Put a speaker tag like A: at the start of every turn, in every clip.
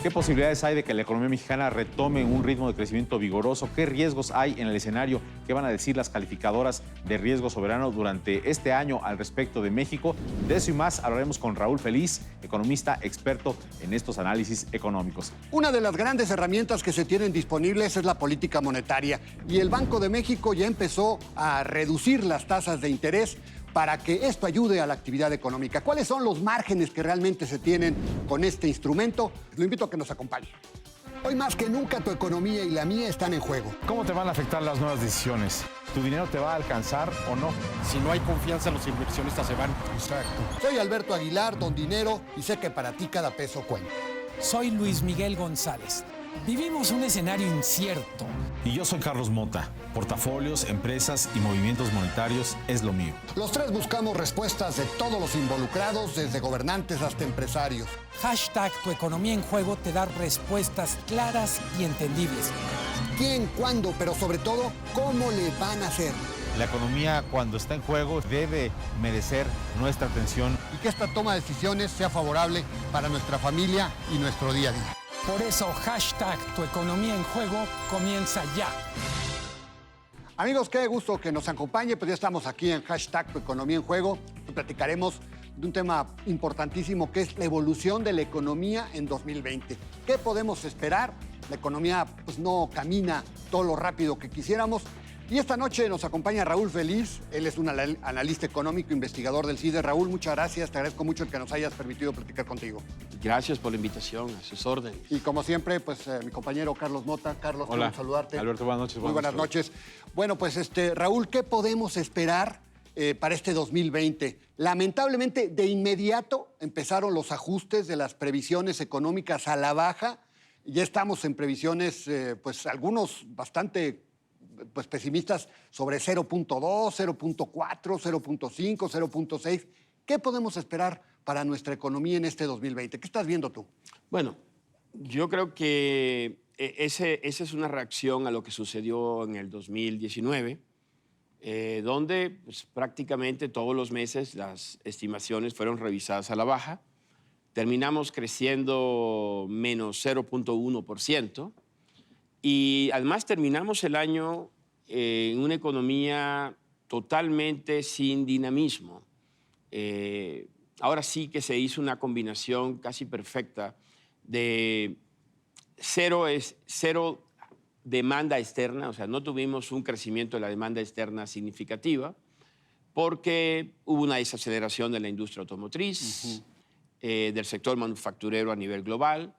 A: ¿Qué posibilidades hay de que la economía mexicana retome un ritmo de crecimiento vigoroso? ¿Qué riesgos hay en el escenario? ¿Qué van a decir las calificadoras de riesgo soberano durante este año al respecto de México? De eso y más hablaremos con Raúl Feliz, economista experto en estos análisis económicos.
B: Una de las grandes herramientas que se tienen disponibles es la política monetaria y el Banco de México ya empezó a reducir las tasas de interés para que esto ayude a la actividad económica. ¿Cuáles son los márgenes que realmente se tienen con este instrumento? Lo invito a que nos acompañe. Hoy más que nunca tu economía y la mía están en juego.
A: ¿Cómo te van a afectar las nuevas decisiones? ¿Tu dinero te va a alcanzar o no?
C: Si no hay confianza, los inversionistas se van.
B: Exacto. Soy Alberto Aguilar, Don Dinero, y sé que para ti cada peso cuenta.
D: Soy Luis Miguel González. Vivimos un escenario incierto.
A: Y yo soy Carlos Mota. Portafolios, empresas y movimientos monetarios es lo mío.
B: Los tres buscamos respuestas de todos los involucrados, desde gobernantes hasta empresarios.
D: Hashtag Tu Economía en Juego te da respuestas claras y entendibles.
B: ¿Quién, cuándo, pero sobre todo, cómo le van a hacer?
A: La economía, cuando está en juego, debe merecer nuestra atención.
B: Y que esta toma de decisiones sea favorable para nuestra familia y nuestro día a día.
D: Por eso, hashtag Tu Economía en Juego comienza ya.
B: Amigos, qué gusto que nos acompañe. Pues ya estamos aquí en hashtag Tu Economía en Juego. Platicaremos de un tema importantísimo que es la evolución de la economía en 2020. ¿Qué podemos esperar? La economía pues, no camina todo lo rápido que quisiéramos. Y esta noche nos acompaña Raúl Feliz. Él es un analista económico, investigador del CIDE. Raúl, muchas gracias. Te agradezco mucho el que nos hayas permitido platicar contigo.
C: Gracias por la invitación, a sus órdenes.
B: Y como siempre, pues mi compañero Carlos Mota. Carlos,
A: hola,
B: quiero saludarte.
A: Alberto, buenas noches.
B: Muy buenas noches. Bueno, pues Raúl, ¿qué podemos esperar para este 2020? Lamentablemente, de inmediato empezaron los ajustes de las previsiones económicas a la baja. Ya estamos en previsiones, pues algunos bastante pesimistas sobre 0.2, 0.4, 0.5, 0.6. ¿Qué podemos esperar para nuestra economía en este 2020? ¿Qué estás viendo tú?
C: Bueno, yo creo que esa es una reacción a lo que sucedió en el 2019, donde pues, prácticamente todos los meses las estimaciones fueron revisadas a la baja. Terminamos creciendo menos 0.1%. Y además terminamos el año en una economía totalmente sin dinamismo. Ahora sí que se hizo una combinación casi perfecta de cero demanda externa, o sea, no tuvimos un crecimiento de la demanda externa significativa porque hubo una desaceleración de la industria automotriz, del sector manufacturero a nivel global,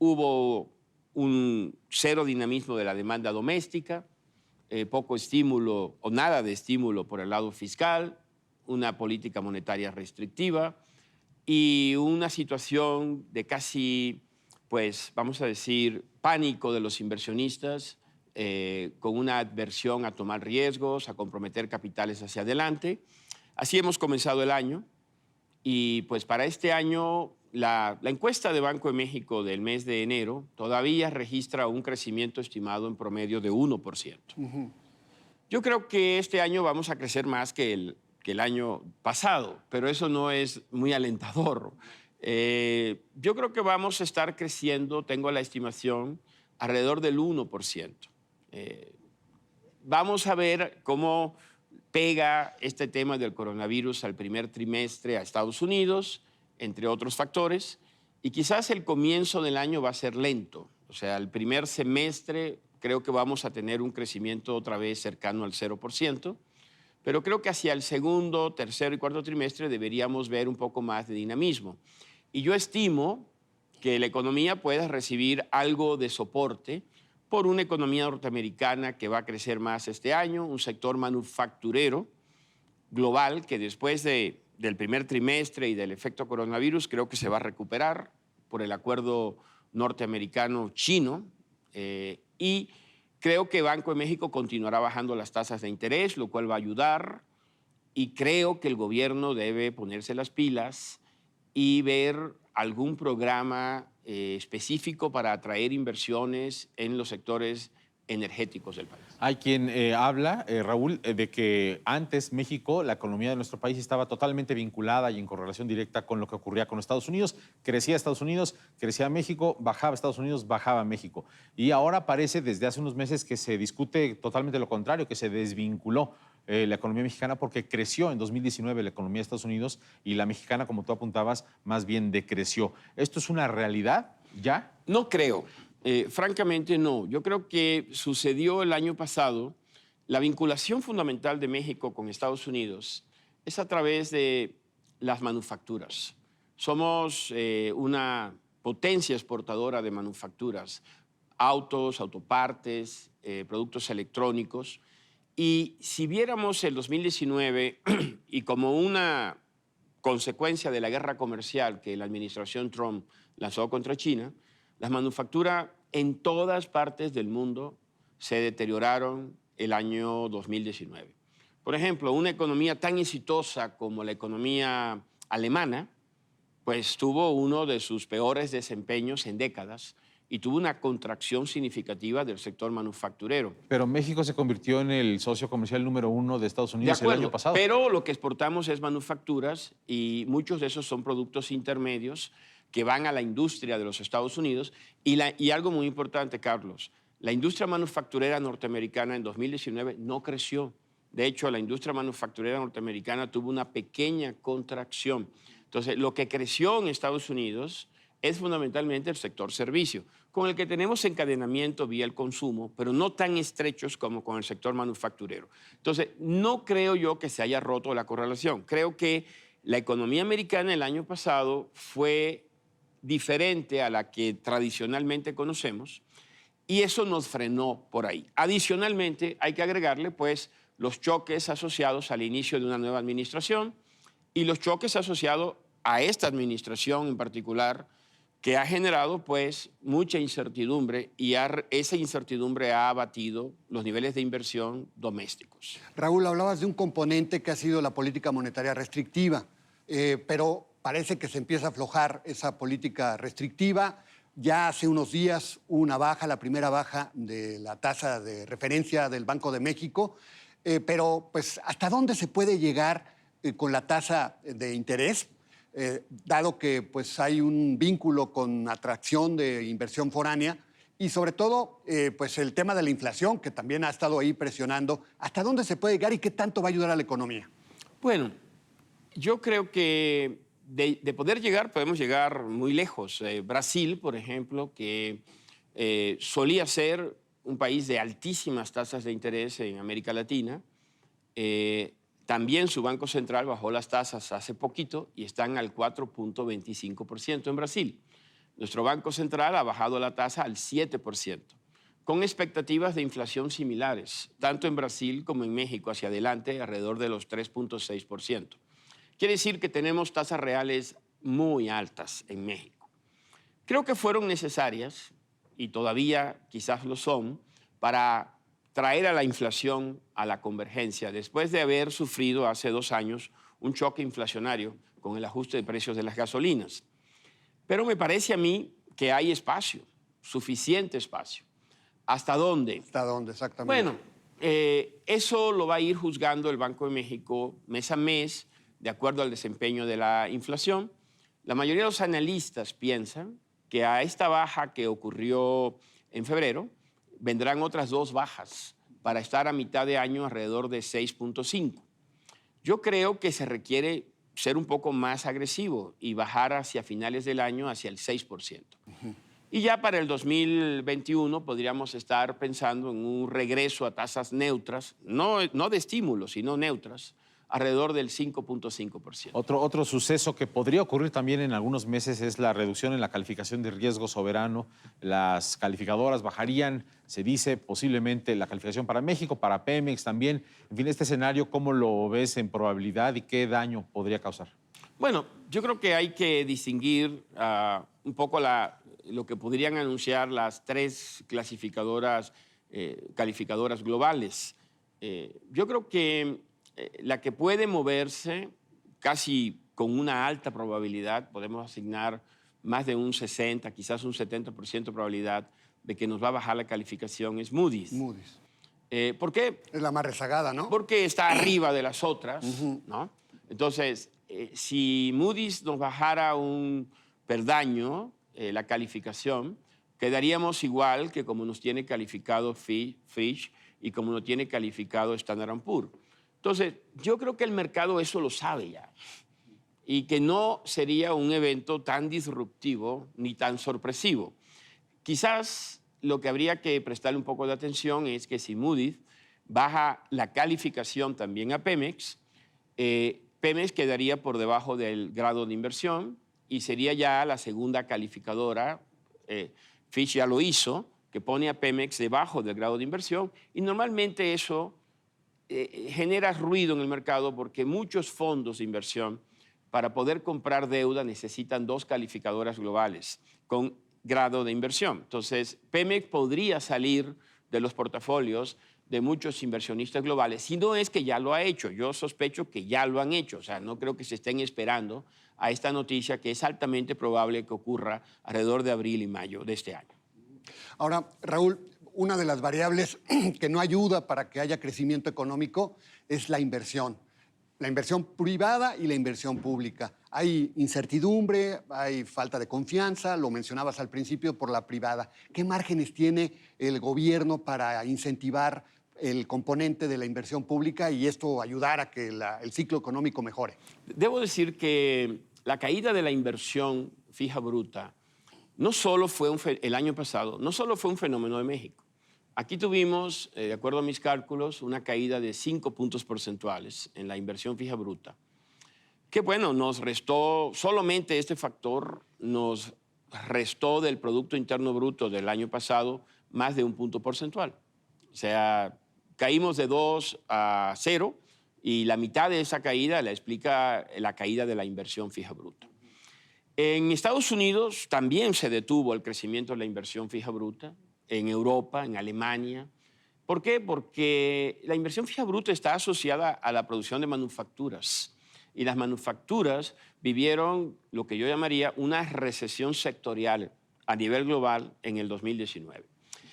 C: hubo un cero dinamismo de la demanda doméstica, poco estímulo o nada de estímulo por el lado fiscal, una política monetaria restrictiva y una situación de casi, pues vamos a decir, pánico de los inversionistas, con una adversión a tomar riesgos, a comprometer capitales hacia adelante. Así hemos comenzado el año y pues para este año la encuesta de Banco de México del mes de enero todavía registra un crecimiento estimado en promedio de 1%. Yo creo que este año vamos a crecer más que el año pasado, pero eso no es muy alentador. Yo creo que vamos a estar creciendo, tengo la estimación, alrededor del 1%. Vamos a ver cómo pega este tema del coronavirus al primer trimestre a Estados Unidos, entre otros factores, y quizás el comienzo del año va a ser lento. O sea, el primer semestre creo que vamos a tener un crecimiento otra vez cercano al 0%, pero creo que hacia el segundo, tercero y cuarto trimestre deberíamos ver un poco más de dinamismo. Y yo estimo que la economía pueda recibir algo de soporte por una economía norteamericana que va a crecer más este año, un sector manufacturero global que después del primer trimestre y del efecto coronavirus creo que se va a recuperar por el acuerdo norteamericano-chino y creo que Banco de México continuará bajando las tasas de interés, lo cual va a ayudar y creo que el gobierno debe ponerse las pilas y ver algún programa específico para atraer inversiones en los sectores energéticos del país.
A: Hay quien habla, Raúl, de que antes México, la economía de nuestro país estaba totalmente vinculada y en correlación directa con lo que ocurría con Estados Unidos. Crecía Estados Unidos, crecía México, bajaba Estados Unidos, bajaba México. Y ahora parece desde hace unos meses que se discute totalmente lo contrario, que se desvinculó la economía mexicana porque creció en 2019 la economía de Estados Unidos y la mexicana, como tú apuntabas, más bien decreció. ¿Esto es una realidad ya?
C: No creo. Francamente, no. Yo creo que sucedió el año pasado. La vinculación fundamental de México con Estados Unidos es a través de las manufacturas. Somos una potencia exportadora de manufacturas, autos, autopartes, productos electrónicos. Y si viéramos el 2019 y como una consecuencia de la guerra comercial que la administración Trump lanzó contra China, las manufacturas en todas partes del mundo se deterioraron el año 2019. Por ejemplo, una economía tan exitosa como la economía alemana, pues tuvo uno de sus peores desempeños en décadas y tuvo una contracción significativa del sector manufacturero.
A: Pero México se convirtió en el socio comercial número 1 de Estados Unidos el año pasado.
C: Pero lo que exportamos es manufacturas y muchos de esos son productos intermedios que van a la industria de los Estados Unidos. Y algo muy importante, Carlos, la industria manufacturera norteamericana en 2019 no creció. De hecho, la industria manufacturera norteamericana tuvo una pequeña contracción. Entonces, lo que creció en Estados Unidos es fundamentalmente el sector servicio, con el que tenemos encadenamiento vía el consumo, pero no tan estrechos como con el sector manufacturero. Entonces, no creo yo que se haya roto la correlación. Creo que la economía americana el año pasado fue diferente a la que tradicionalmente conocemos y eso nos frenó por ahí. Adicionalmente, hay que agregarle pues los choques asociados al inicio de una nueva administración y los choques asociados a esta administración en particular, que ha generado pues mucha incertidumbre y esa incertidumbre ha abatido los niveles de inversión domésticos.
B: Raúl, hablabas de un componente que ha sido la política monetaria restrictiva, pero parece que se empieza a aflojar esa política restrictiva. Ya hace unos días hubo una baja, la primera baja de la tasa de referencia del Banco de México, pero pues ¿hasta dónde se puede llegar con la tasa de interés? Dado que pues, hay un vínculo con atracción de inversión foránea y sobre todo pues, el tema de la inflación, que también ha estado ahí presionando. ¿Hasta dónde se puede llegar y qué tanto va a ayudar a la economía?
C: Bueno, yo creo que de poder llegar, podemos llegar muy lejos. Brasil, por ejemplo, que solía ser un país de altísimas tasas de interés en América Latina, también su Banco Central bajó las tasas hace poquito y están al 4.25% en Brasil. Nuestro Banco Central ha bajado la tasa al 7%, con expectativas de inflación similares, tanto en Brasil como en México hacia adelante, alrededor de los 3.6%. Quiere decir que tenemos tasas reales muy altas en México. Creo que fueron necesarias, y todavía quizás lo son, para traer a la inflación a la convergencia, después de haber sufrido hace 2 años un choque inflacionario con el ajuste de precios de las gasolinas. Pero me parece a mí que hay espacio, suficiente espacio. ¿Hasta dónde?
B: ¿Hasta dónde, exactamente?
C: Bueno, eso lo va a ir juzgando el Banco de México mes a mes, de acuerdo al desempeño de la inflación. La mayoría de los analistas piensan que a esta baja que ocurrió en febrero, vendrán otras 2 bajas para estar a mitad de año alrededor de 6.5. Yo creo que se requiere ser un poco más agresivo y bajar hacia finales del año hacia el 6%. Y ya para el 2021 podríamos estar pensando en un regreso a tasas neutras, no de estímulo, sino neutras, alrededor del 5.5%.
A: Otro suceso que podría ocurrir también en algunos meses es la reducción en la calificación de riesgo soberano. Las calificadoras bajarían, se dice, posiblemente la calificación para México, para Pemex también. En fin, este escenario, ¿cómo lo ves en probabilidad y qué daño podría causar?
C: Bueno, yo creo que hay que distinguir un poco lo que podrían anunciar las 3 clasificadoras, calificadoras globales. Yo creo que la que puede moverse casi con una alta probabilidad, podemos asignar más de un 60, quizás un 70% de probabilidad de que nos va a bajar la calificación es Moody's.
B: Moody's.
C: ¿Por qué?
B: Es la más rezagada, ¿no?
C: Porque está arriba de las otras, ¿no? Entonces, si Moody's nos bajara un peldaño, la calificación, quedaríamos igual que como nos tiene calificado Fitch y como nos tiene calificado Standard & Poor's. Entonces, yo creo que el mercado eso lo sabe ya y que no sería un evento tan disruptivo ni tan sorpresivo. Quizás lo que habría que prestarle un poco de atención es que si Moody's baja la calificación también a Pemex, Pemex quedaría por debajo del grado de inversión y sería ya la segunda calificadora. Fitch ya lo hizo, que pone a Pemex debajo del grado de inversión y normalmente eso genera ruido en el mercado porque muchos fondos de inversión para poder comprar deuda necesitan 2 calificadoras globales con grado de inversión. Entonces, Pemex podría salir de los portafolios de muchos inversionistas globales, si no es que ya lo ha hecho. Yo sospecho que ya lo han hecho, o sea, no creo que se estén esperando a esta noticia que es altamente probable que ocurra alrededor de abril y mayo de este año.
B: Ahora, Raúl, una de las variables que no ayuda para que haya crecimiento económico es la inversión privada y la inversión pública. Hay incertidumbre, hay falta de confianza, lo mencionabas al principio, por la privada. ¿Qué márgenes tiene el gobierno para incentivar el componente de la inversión pública y esto ayudar a que el ciclo económico mejore?
C: Debo decir que la caída de la inversión fija bruta no solo fue el año pasado, no solo fue un fenómeno de México. Aquí tuvimos, de acuerdo a mis cálculos, una caída de 5 puntos porcentuales en la inversión fija bruta. Que bueno, nos restó, solamente este factor nos restó del Producto Interno Bruto del año pasado más de 1 punto porcentual. O sea, caímos de 2 a 0 y la mitad de esa caída la explica la caída de la inversión fija bruta. En Estados Unidos también se detuvo el crecimiento de la inversión fija bruta, en Europa, en Alemania. ¿Por qué? Porque la inversión fija bruta está asociada a la producción de manufacturas y las manufacturas vivieron lo que yo llamaría una recesión sectorial a nivel global en el 2019.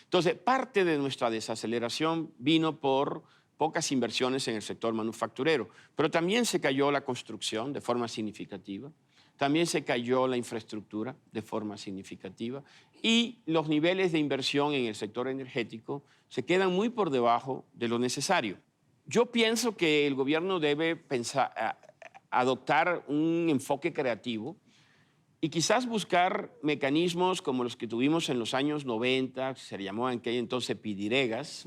C: Entonces, parte de nuestra desaceleración vino por pocas inversiones en el sector manufacturero, pero también se cayó la construcción de forma significativa. También se cayó la infraestructura de forma significativa y los niveles de inversión en el sector energético se quedan muy por debajo de lo necesario. Yo pienso que el gobierno debe adoptar un enfoque creativo y quizás buscar mecanismos como los que tuvimos en los años 90, se llamó en aquel entonces pidiregas,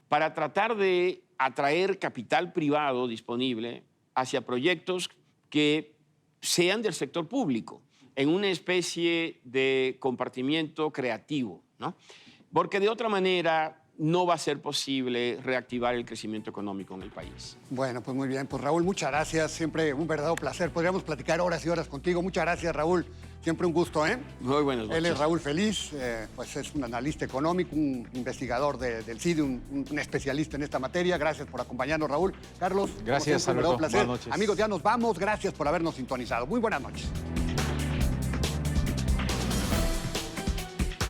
C: para tratar de atraer capital privado disponible hacia proyectos que sean del sector público, en una especie de compartimiento creativo, ¿no? Porque de otra manera no va a ser posible reactivar el crecimiento económico en el país.
B: Bueno, pues muy bien. Pues Raúl, muchas gracias. Siempre un verdadero placer. Podríamos platicar horas y horas contigo. Muchas gracias, Raúl. Siempre un gusto, ¿eh?
C: Muy buenas noches.
B: Él es Raúl Feliz, pues es un analista económico, un investigador del CIDE, un especialista en esta materia. Gracias por acompañarnos, Raúl. Carlos,
A: gracias,
B: como siempre, un verdadero placer.
A: Buenas noches.
B: Amigos, ya nos vamos. Gracias por habernos sintonizado. Muy buenas noches.